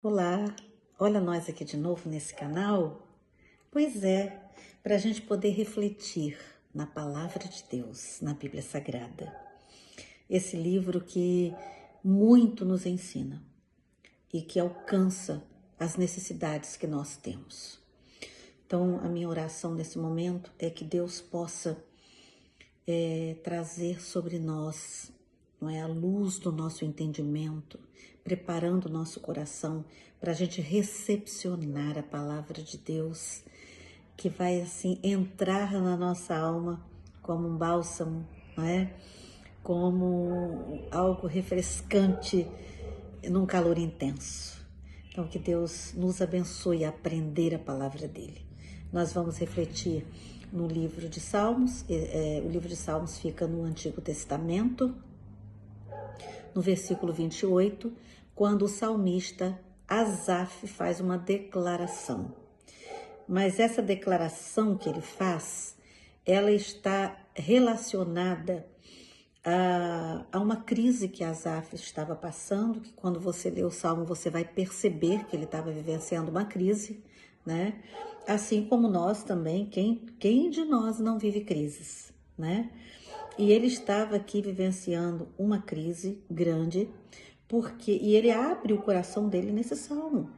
Olá, olha nós aqui de novo nesse canal. Pois é, para a gente poder refletir na Palavra de Deus, na Bíblia Sagrada. Esse livro que muito nos ensina e que alcança as necessidades que nós temos. Então, a minha oração nesse momento é que Deus possa trazer sobre nós, não é, a luz do nosso entendimento, preparando o nosso coração para a gente recepcionar a palavra de Deus, que vai assim entrar na nossa alma como um bálsamo, não é? Como algo refrescante num calor intenso. Então, que Deus nos abençoe a aprender a palavra dele. Nós vamos refletir no livro de Salmos. O livro de Salmos fica no Antigo Testamento, no versículo 28, quando o salmista Asaf faz uma declaração. Mas essa declaração que ele faz, ela está relacionada a uma crise que Asaf estava passando, que quando você lê o Salmo, você vai perceber que ele estava vivenciando uma crise, né? Assim como nós também, quem de nós não vive crises, né? E ele estava aqui vivenciando uma crise grande, e ele abre o coração dele nesse Salmo,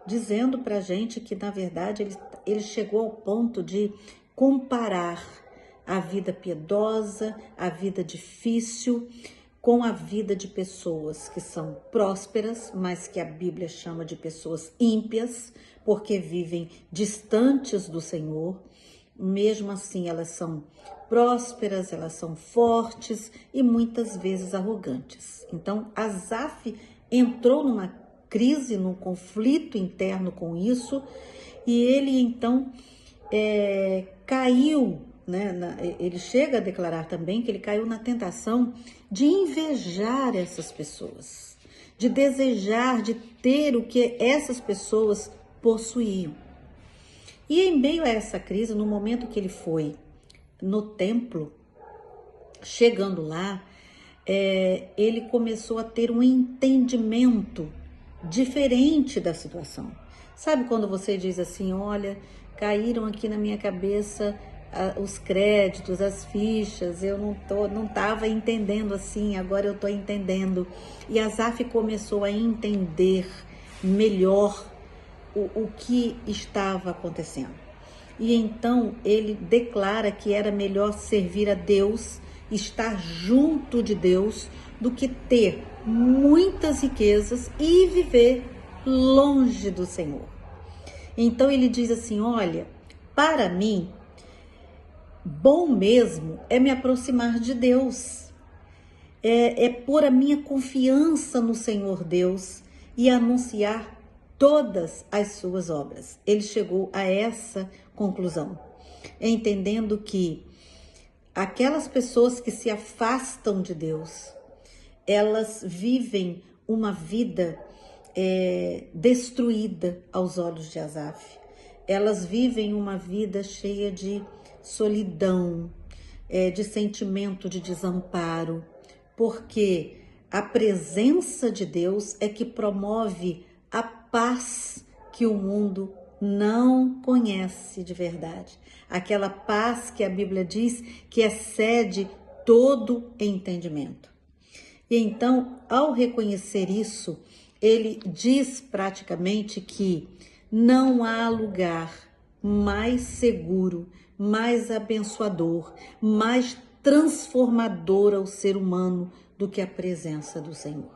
dizendo para a gente que, na verdade, ele chegou ao ponto de comparar a vida piedosa, a vida difícil, com a vida de pessoas que são prósperas, mas que a Bíblia chama de pessoas ímpias, porque vivem distantes do Senhor. Mesmo assim, elas são prósperas, elas são fortes e muitas vezes arrogantes. Então, Asaf entrou numa crise, num conflito interno com isso, e ele então caiu, né? Ele chega a declarar também que ele caiu na tentação de invejar essas pessoas, de desejar, de ter o que essas pessoas possuíam. E em meio a essa crise, no momento que ele foi no templo, chegando lá, ele começou a ter um entendimento diferente da situação. Sabe quando você diz assim, olha, caíram aqui na minha cabeça os créditos, as fichas, eu não estava entendendo assim, agora eu estou entendendo. E Asaf começou a entender melhor o que estava acontecendo. E então ele declara que era melhor servir a Deus, estar junto de Deus, do que ter muitas riquezas e viver longe do Senhor. Então ele diz assim, olha, para mim, bom mesmo é me aproximar de Deus, é pôr a minha confiança no Senhor Deus e anunciar todas as suas obras. Ele chegou a essa conclusão, entendendo que aquelas pessoas que se afastam de Deus, elas vivem uma vida destruída aos olhos de Asaf. Elas vivem uma vida cheia de solidão, de sentimento de desamparo, porque a presença de Deus é que promove a paz que o mundo não conhece de verdade. Aquela paz que a Bíblia diz que excede todo entendimento. E então, ao reconhecer isso, ele diz praticamente que não há lugar mais seguro, mais abençoador, mais transformador ao ser humano do que a presença do Senhor.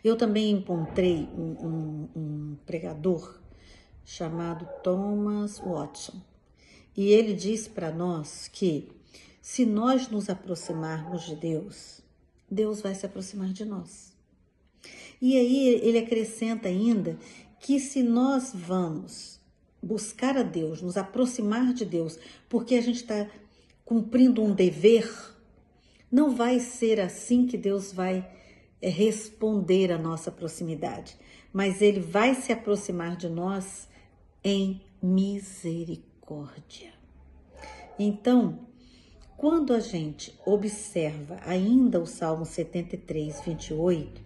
Eu também encontrei um pregador chamado Thomas Watson, e ele diz para nós que se nós nos aproximarmos de Deus, Deus vai se aproximar de nós. E aí ele acrescenta ainda que se nós vamos buscar a Deus, nos aproximar de Deus, porque a gente está cumprindo um dever, não vai ser assim que Deus vai responder à nossa proximidade, mas ele vai se aproximar de nós em misericórdia. Então, quando a gente observa ainda o Salmo 73, 28,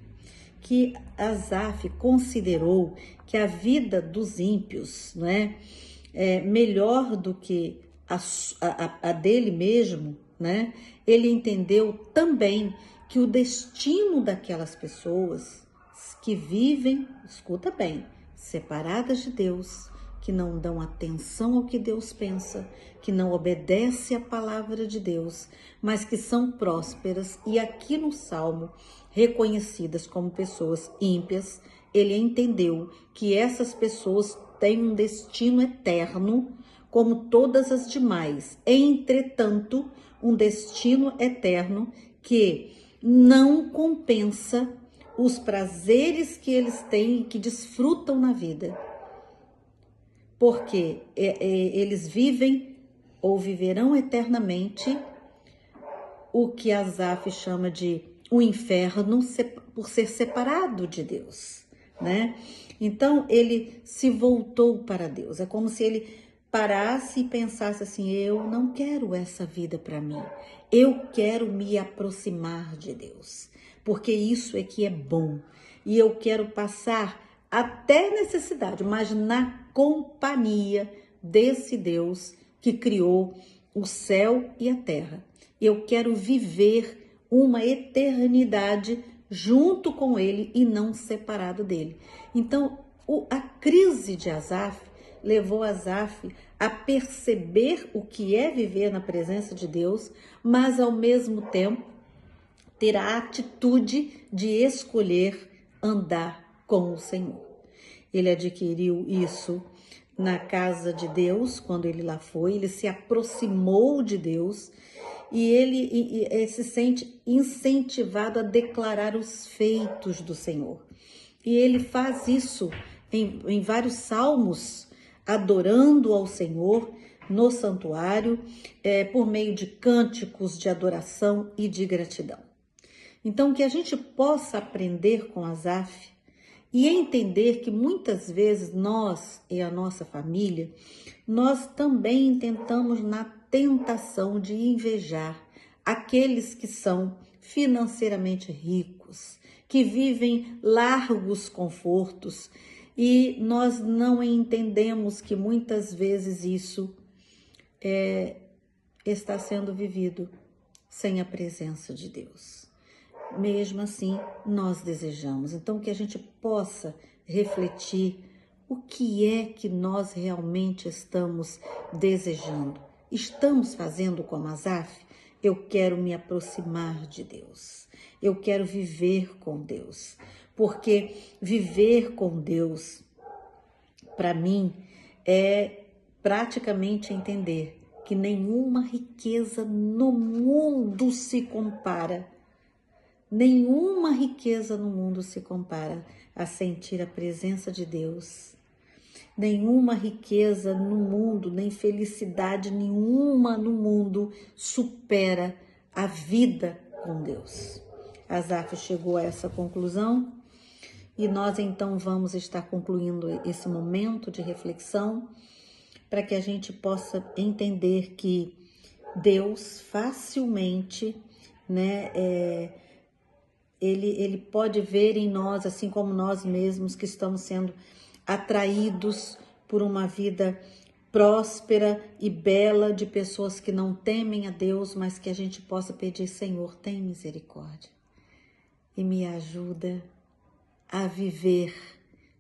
que Asaf considerou que a vida dos ímpios, né, é melhor do que a dele mesmo, né? Ele entendeu também que o destino daquelas pessoas que vivem, escuta bem, separadas de Deus, que não dão atenção ao que Deus pensa, que não obedecem à palavra de Deus, mas que são prósperas e aqui no Salmo reconhecidas como pessoas ímpias, ele entendeu que essas pessoas têm um destino eterno, como todas as demais. Entretanto, um destino eterno que não compensa os prazeres que eles têm e que desfrutam na vida. Porque eles vivem ou viverão eternamente o que Asaf chama de o inferno por ser separado de Deus, né? Então ele se voltou para Deus. É como se ele parasse e pensasse assim: eu não quero essa vida para mim. Eu quero me aproximar de Deus, porque isso é que é bom. E eu quero passar até necessidade, mas na companhia desse Deus que criou o céu e a terra. Eu quero viver uma eternidade junto com ele e não separado dele. Então, a crise de Asaf levou Asaf a perceber o que é viver na presença de Deus, mas ao mesmo tempo ter a atitude de escolher andar com o Senhor. Ele adquiriu isso na casa de Deus, quando ele lá foi, ele se aproximou de Deus e ele se sente incentivado a declarar os feitos do Senhor. E ele faz isso em vários salmos, adorando ao Senhor no santuário, por meio de cânticos de adoração e de gratidão. Então, que a gente possa aprender com Asaf e entender que muitas vezes nós e a nossa família, nós também tentamos na tentação de invejar aqueles que são financeiramente ricos, que vivem largos confortos, e nós não entendemos que muitas vezes isso está sendo vivido sem a presença de Deus. Mesmo assim, nós desejamos. Então, que a gente possa refletir o que é que nós realmente estamos desejando. Estamos fazendo como Asaf? Eu quero me aproximar de Deus. Eu quero viver com Deus. Porque viver com Deus, para mim, é praticamente entender que nenhuma riqueza no mundo se compara. Nenhuma riqueza no mundo se compara a sentir a presença de Deus. Nenhuma riqueza no mundo, nem felicidade nenhuma no mundo supera a vida com Deus. Asaf chegou a essa conclusão e nós então vamos estar concluindo esse momento de reflexão para que a gente possa entender que Deus facilmente, né, Ele pode ver em nós, assim como nós mesmos, que estamos sendo atraídos por uma vida próspera e bela de pessoas que não temem a Deus, mas que a gente possa pedir: Senhor, tem misericórdia e me ajuda a viver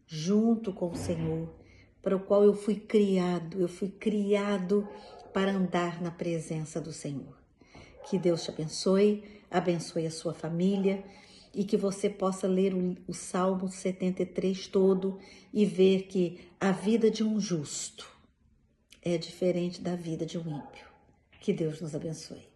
junto com o Senhor, para o qual eu fui criado para andar na presença do Senhor. Que Deus te abençoe, abençoe a sua família e que você possa ler o Salmo 73 todo e ver que a vida de um justo é diferente da vida de um ímpio. Que Deus nos abençoe.